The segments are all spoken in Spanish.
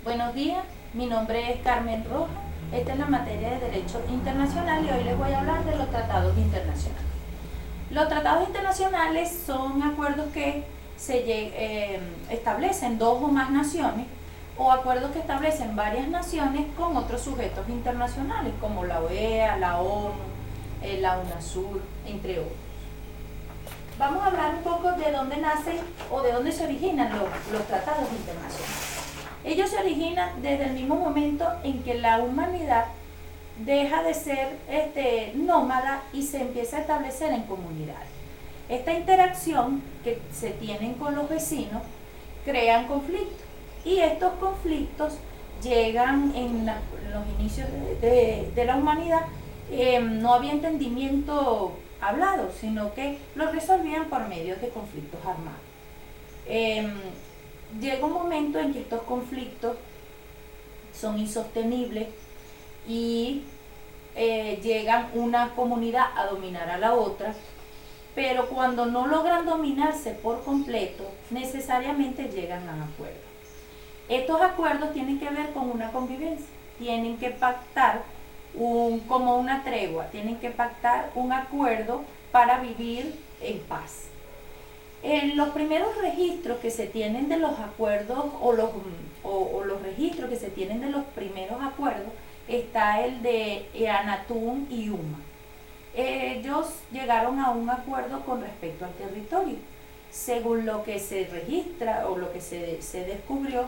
Buenos días, mi nombre es Carmen Rojas. Esta es la materia de Derecho Internacional y hoy les voy a hablar de los tratados internacionales. Los tratados internacionales son acuerdos que establecen dos o más naciones o acuerdos que establecen varias naciones con otros sujetos internacionales como la OEA, la ONU, la UNASUR, entre otros. Vamos a hablar un poco de dónde nacen o de dónde se originan los tratados internacionales. Ellos se originan desde el mismo momento en que la humanidad deja de ser nómada y se empieza a establecer en comunidades. Esta interacción que se tienen con los vecinos crean conflictos y estos conflictos llegan en los inicios de la humanidad. No había entendimiento hablado, sino que lo resolvían por medio de conflictos armados. Llega un momento en que estos conflictos son insostenibles y llegan una comunidad a dominar a la otra, pero cuando no logran dominarse por completo, necesariamente llegan a acuerdos. Estos acuerdos tienen que ver con una convivencia, tienen que pactar como una tregua, tienen que pactar un acuerdo para vivir en paz. En los primeros registros que se tienen de los acuerdos o los registros que se tienen de los primeros acuerdos está el de Anatún y Uma. Ellos llegaron a un acuerdo con respecto al territorio. Según lo que se registra o lo que se descubrió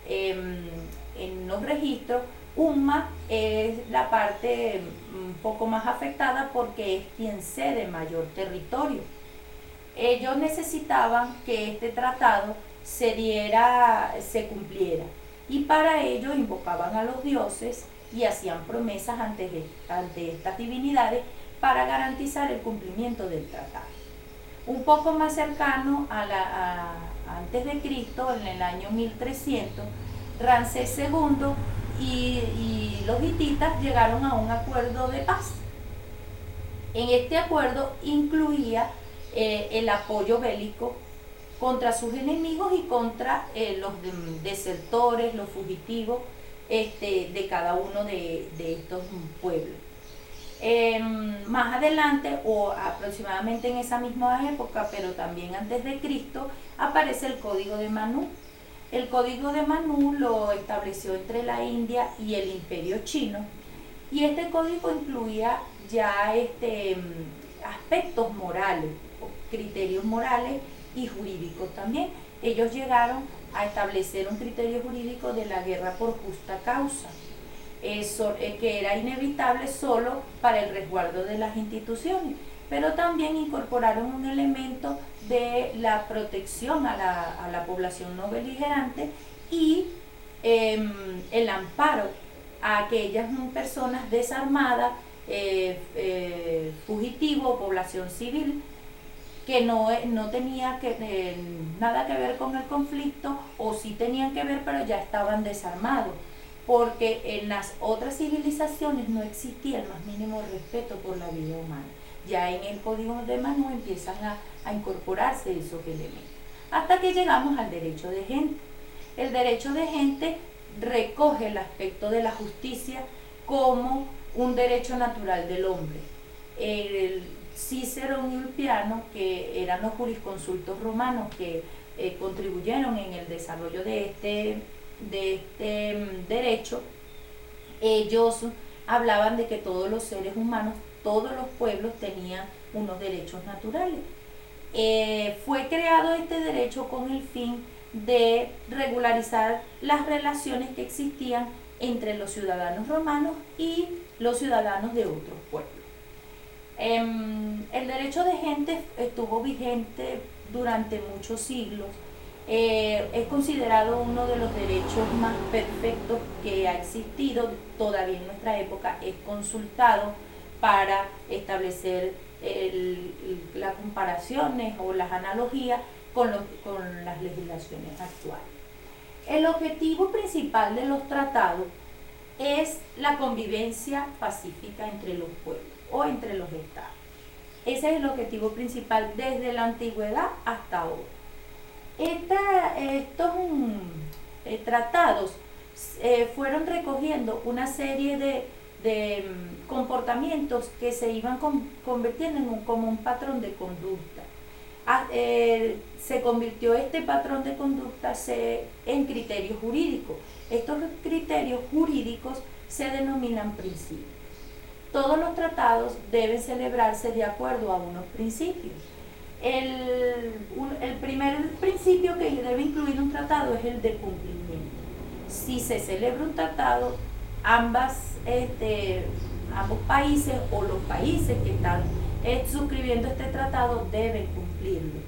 en los registros, Uma es la parte un poco más afectada porque es quien cede mayor territorio. Ellos necesitaban que este tratado se cumpliera y para ello invocaban a los dioses y hacían promesas ante estas divinidades para garantizar el cumplimiento del tratado. Un poco más cercano antes de Cristo, en el año 1300, Ramsés II y los hititas llegaron a un acuerdo de paz. En este acuerdo incluía el apoyo bélico contra sus enemigos y contra los desertores, los fugitivos de cada uno de estos pueblos. Más adelante, o aproximadamente en esa misma época, pero también antes de Cristo, aparece el Código de Manú. El Código de Manú lo estableció entre la India y el Imperio Chino, y este código incluía ya aspectos morales, criterios morales y jurídicos también. Ellos llegaron a establecer un criterio jurídico de la guerra por justa causa, que era inevitable solo para el resguardo de las instituciones, pero también incorporaron un elemento de la protección a la población no beligerante y el amparo a aquellas personas desarmadas, fugitivos, población civil, que no tenía nada que ver con el conflicto, o sí tenían que ver, pero ya estaban desarmados, porque en las otras civilizaciones no existía el más mínimo respeto por la vida humana. Ya en el Código de Manú empiezan a incorporarse esos elementos, hasta que llegamos al derecho de gente. El derecho de gente recoge el aspecto de la justicia como un derecho natural del hombre. Cícero y Ulpiano, que eran los jurisconsultos romanos que contribuyeron en el desarrollo de este derecho, ellos hablaban de que todos los seres humanos, todos los pueblos tenían unos derechos naturales. Fue creado este derecho con el fin de regularizar las relaciones que existían entre los ciudadanos romanos y los ciudadanos de otros pueblos. El derecho de gente estuvo vigente durante muchos siglos. Es considerado uno de los derechos más perfectos que ha existido. Todavía en nuestra época es consultado para establecer las comparaciones o las analogías con las legislaciones actuales. El objetivo principal de los tratados es la convivencia pacífica entre los pueblos o entre los estados. Ese es el objetivo principal desde la antigüedad hasta ahora. Estos tratados fueron recogiendo una serie de comportamientos que se iban convirtiendo como un patrón de conducta. Se convirtió este patrón de conducta en criterios jurídicos. Estos criterios jurídicos se denominan principios. Todos los tratados deben celebrarse de acuerdo a unos principios. El primer principio que debe incluir un tratado es el de cumplimiento. Si se celebra un tratado, ambos países o los países que están suscribiendo este tratado deben cumplirlo.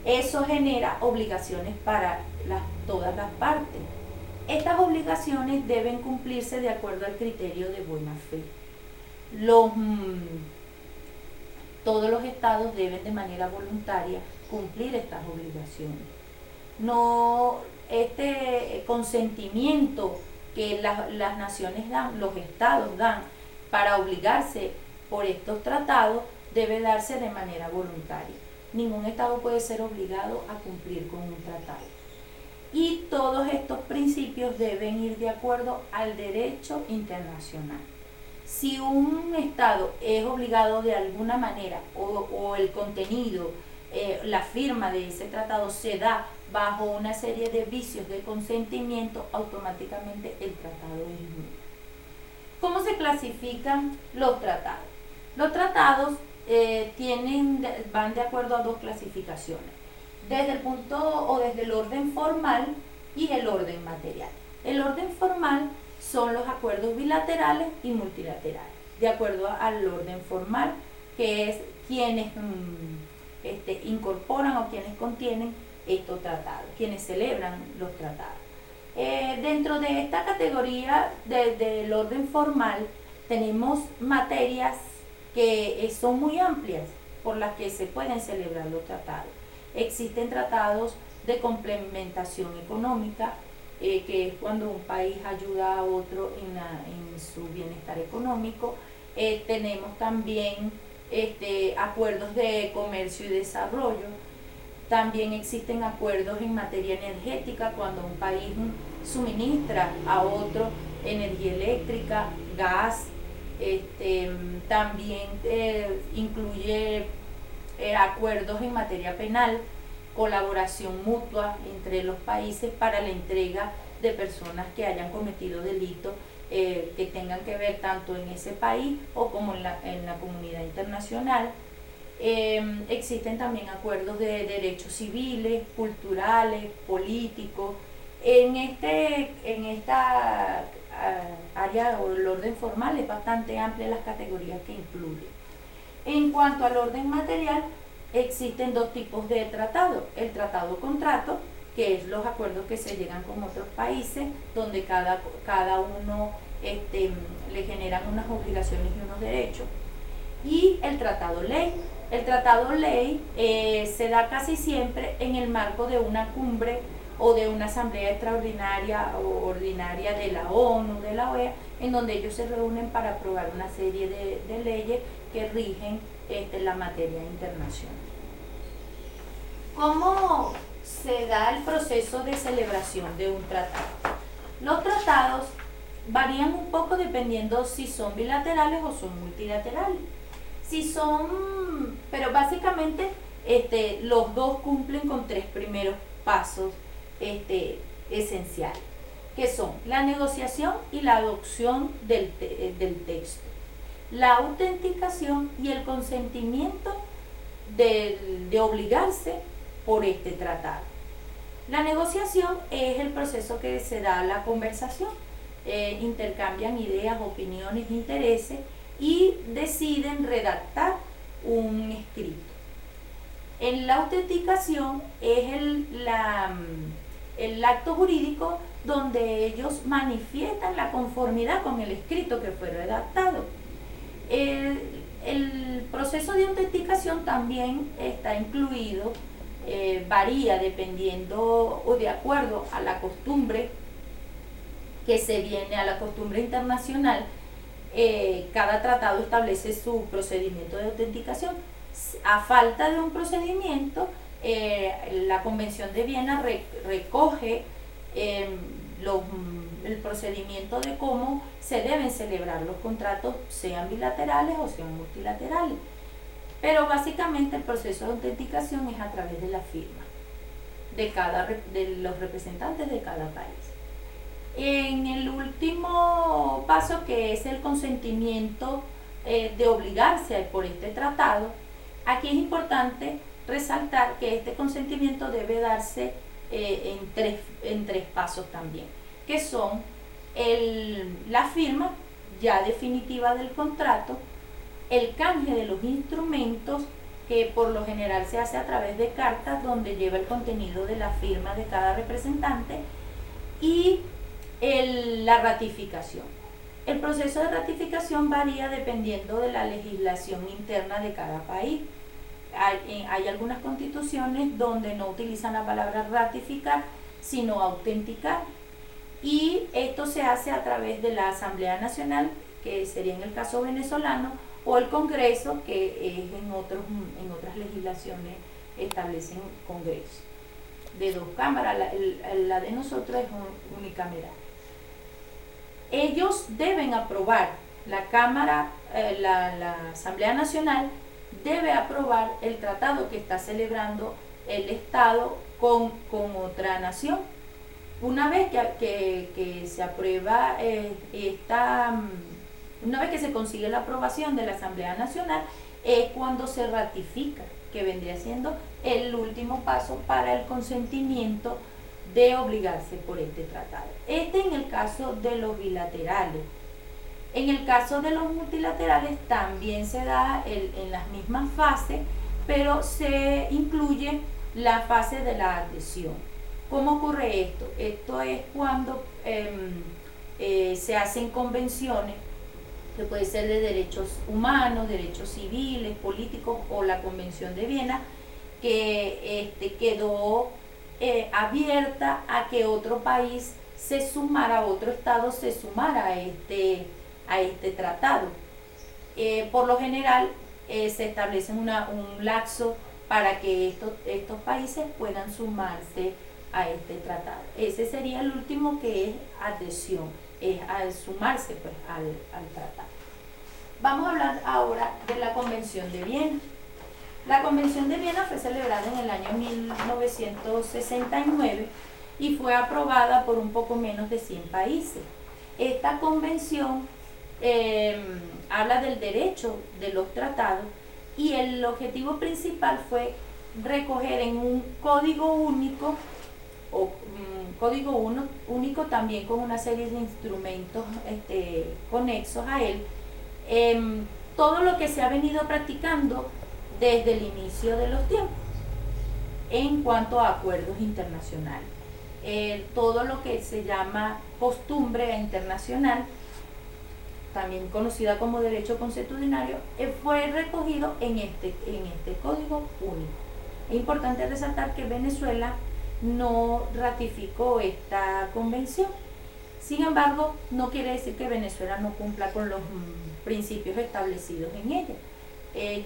Eso genera obligaciones para todas las partes. Estas obligaciones deben cumplirse de acuerdo al criterio de buena fe. Todos los estados deben de manera voluntaria cumplir estas obligaciones. No, este consentimiento que las naciones dan, los estados dan para obligarse por estos tratados debe darse de manera voluntaria. Ningún estado puede ser obligado a cumplir con un tratado. Y todos estos principios deben ir de acuerdo al derecho internacional. Si un estado es obligado de alguna manera o el contenido, la firma de ese tratado se da bajo una serie de vicios de consentimiento, automáticamente el tratado es nulo. ¿Cómo se clasifican los tratados? Los tratados van de acuerdo a dos clasificaciones, desde el orden formal y el orden material. El orden formal son los acuerdos bilaterales y multilaterales, de acuerdo al orden formal, que es quienes incorporan o quienes contienen estos tratados, quienes celebran los tratados. Dentro de esta categoría del orden formal tenemos materias que son muy amplias por las que se pueden celebrar los tratados. Existen tratados de complementación económica, que es cuando un país ayuda a otro en su bienestar económico. Tenemos también acuerdos de comercio y desarrollo. También existen acuerdos en materia energética, cuando un país suministra a otro energía eléctrica, gas. También incluye acuerdos en materia penal, colaboración mutua entre los países para la entrega de personas que hayan cometido delitos que tengan que ver tanto en ese país o como en la comunidad internacional. Existen también acuerdos de derechos civiles, culturales, políticos. En esta área o el orden formal es bastante amplia las categorías que incluye. En cuanto al orden material, existen dos tipos de tratados. El tratado contrato, que es los acuerdos que se llegan con otros países, donde cada uno le generan unas obligaciones y unos derechos. Y el tratado ley. El tratado ley se da casi siempre en el marco de una cumbre o de una asamblea extraordinaria o ordinaria de la ONU, de la OEA, en donde ellos se reúnen para aprobar una serie de leyes que rigen la materia internacional. ¿Cómo se da el proceso de celebración de un tratado? Los tratados varían un poco dependiendo si son bilaterales o son multilaterales. Pero básicamente los dos cumplen con tres primeros pasos esenciales, que son la negociación y la adopción del texto, la autenticación y el consentimiento de obligarse por este tratado. La negociación es el proceso que se da a la conversación, intercambian ideas, opiniones, intereses y deciden redactar un escrito. En la autenticación es el acto jurídico donde ellos manifiestan la conformidad con el escrito que fue redactado. El proceso de autenticación también está incluido, varía dependiendo o de acuerdo a la costumbre que se viene, a la costumbre internacional. Cada tratado establece su procedimiento de autenticación. A falta de un procedimiento, la Convención de Viena recoge el procedimiento de cómo se deben celebrar los contratos, sean bilaterales o sean multilaterales. Pero básicamente el proceso de autenticación es a través de la firma de los representantes de cada país. En el último paso, que es el consentimiento de obligarse por este tratado, aquí es importante resaltar que este consentimiento debe darse en tres pasos también, que son la firma ya definitiva del contrato, el canje de los instrumentos, que por lo general se hace a través de cartas donde lleva el contenido de la firma de cada representante, y la ratificación. El proceso de ratificación varía dependiendo de la legislación interna de cada país. Hay algunas constituciones donde no utilizan la palabra ratificar, sino autenticar, y esto se hace a través de la Asamblea Nacional, que sería en el caso venezolano, o el Congreso, que es en otras legislaciones establecen congresos de 2 cámaras. La de nosotros es unicameral. Ellos deben aprobar, la Cámara, la Asamblea Nacional debe aprobar el tratado que está celebrando el Estado con otra nación. Una vez que se aprueba una vez que se consigue la aprobación de la Asamblea Nacional, es cuando se ratifica, que vendría siendo el último paso para el consentimiento de obligarse por este tratado. En el caso de los bilaterales. En el caso de los multilaterales también se da en las mismas fases, pero se incluye la fase de la adhesión. ¿Cómo ocurre esto? Esto es cuando se hacen convenciones, que puede ser de derechos humanos, derechos civiles, políticos, o la Convención de Viena, que quedó abierta a que otro país se sumara, otro estado se sumara a este tratado. Por lo general se establece un lapso para que estos países puedan sumarse a este tratado. Ese sería el último, que es adhesión, es al sumarse pues al tratado. Vamos a hablar ahora de la Convención de Viena. La Convención de Viena fue celebrada en el año 1969 y fue aprobada por un poco menos de 100 países. Esta convención habla del derecho de los tratados, y el objetivo principal fue recoger en un código único, único también con una serie de instrumentos conexos a él, todo lo que se ha venido practicando desde el inicio de los tiempos en cuanto a acuerdos internacionales. Todo lo que se llama costumbre internacional, también conocida como derecho consuetudinario, fue recogido en este código único. Es importante resaltar que Venezuela no ratificó esta convención. Sin embargo, no quiere decir que Venezuela no cumpla con los principios establecidos en ella,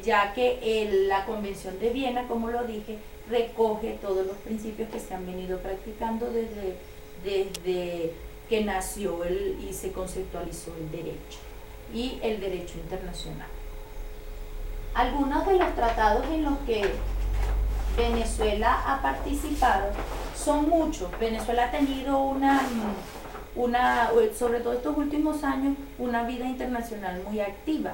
ya que la Convención de Viena, como lo dije, recoge todos los principios que se han venido practicando desde que nació y se conceptualizó el derecho y el derecho internacional. Algunos de los tratados en los que Venezuela ha participado son muchos. Venezuela ha tenido sobre todo estos últimos años, una vida internacional muy activa.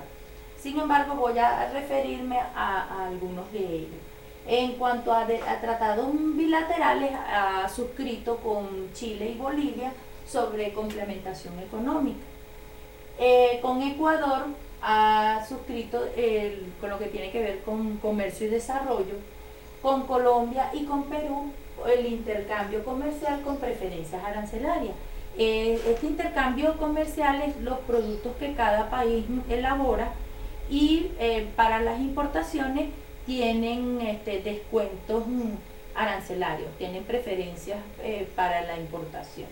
Sin embargo, voy a referirme a algunos de ellos. En cuanto a tratados bilaterales, ha suscrito con Chile y Bolivia sobre complementación económica. Con Ecuador ha suscrito con lo que tiene que ver con comercio y desarrollo. Con Colombia y con Perú, el intercambio comercial con preferencias arancelarias. Este intercambio comercial es los productos que cada país elabora, y para las importaciones tienen descuentos arancelarios, tienen preferencias para la importación.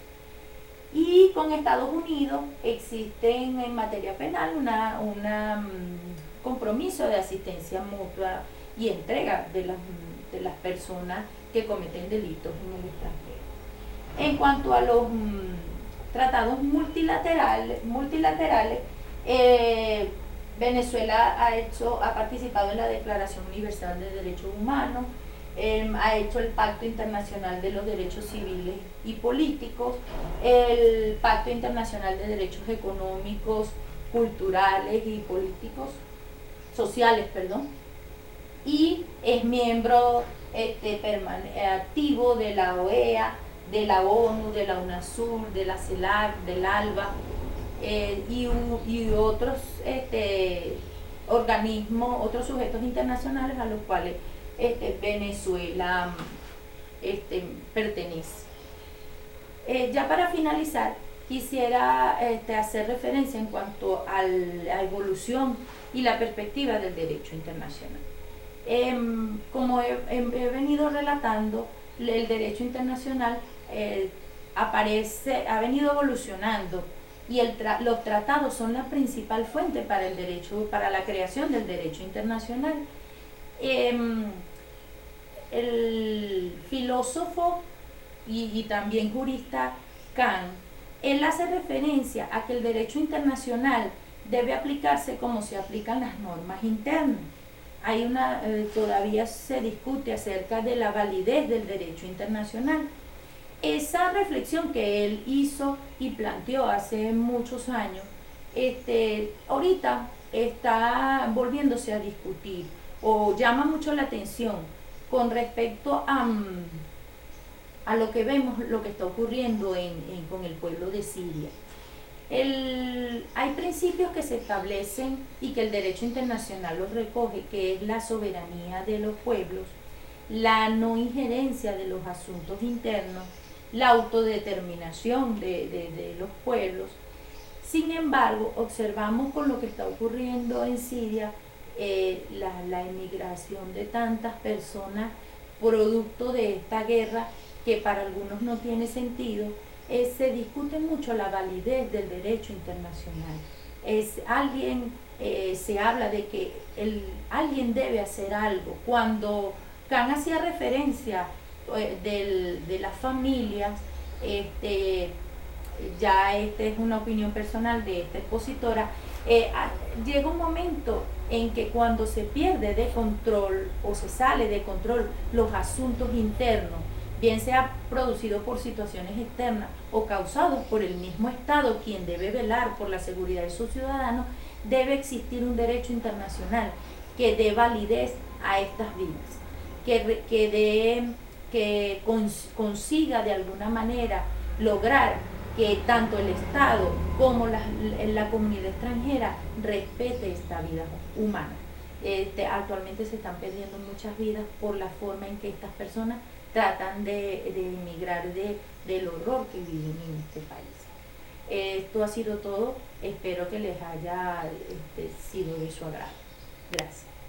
Y con Estados Unidos existen en materia penal un compromiso de asistencia mutua y entrega de las personas que cometen delitos en el extranjero. En cuanto a los tratados multilaterales, Venezuela ha participado en la Declaración Universal de Derechos Humanos, ha hecho el Pacto Internacional de los Derechos Civiles y Políticos, el Pacto Internacional de Derechos Económicos, Culturales y Políticos, Sociales, perdón, y es miembro activo de la OEA, de la ONU, de la UNASUR, de la CELAC, del ALBA y otros organismos, otros sujetos internacionales a los cuales Venezuela pertenece. Ya para finalizar, quisiera hacer referencia en cuanto a la evolución y la perspectiva del derecho internacional. Como he venido relatando, el derecho internacional ha venido evolucionando y los tratados son la principal fuente para el derecho, para la creación del derecho internacional. El filósofo y también jurista Kant, él hace referencia a que el derecho internacional debe aplicarse como se aplican las normas internas. Todavía se discute acerca de la validez del derecho internacional. Esa reflexión que él hizo y planteó hace muchos años, ahorita está volviéndose a discutir o llama mucho la atención con respecto a lo que vemos, lo que está ocurriendo con el pueblo de Siria. Hay principios que se establecen y que el derecho internacional los recoge, que es la soberanía de los pueblos, la no injerencia de los asuntos internos, la autodeterminación de los pueblos. Sin embargo, observamos con lo que está ocurriendo en Siria, la emigración de tantas personas producto de esta guerra que para algunos no tiene sentido. Se discute mucho la validez del derecho internacional. Se habla de que alguien debe hacer algo. Cuando Kant hacía referencia de las familias, ya es una opinión personal de esta expositora, llega un momento en que cuando se pierde de control o se sale de control los asuntos internos, bien sea producido por situaciones externas o causados por el mismo Estado, quien debe velar por la seguridad de sus ciudadanos, debe existir un derecho internacional que dé validez a estas vidas, que consiga de alguna manera lograr que tanto el Estado como la comunidad extranjera respete esta vida humana. Actualmente se están perdiendo muchas vidas por la forma en que estas personas tratan de emigrar del horror que viven en este país. Esto ha sido todo, espero que les haya sido de su agrado. Gracias.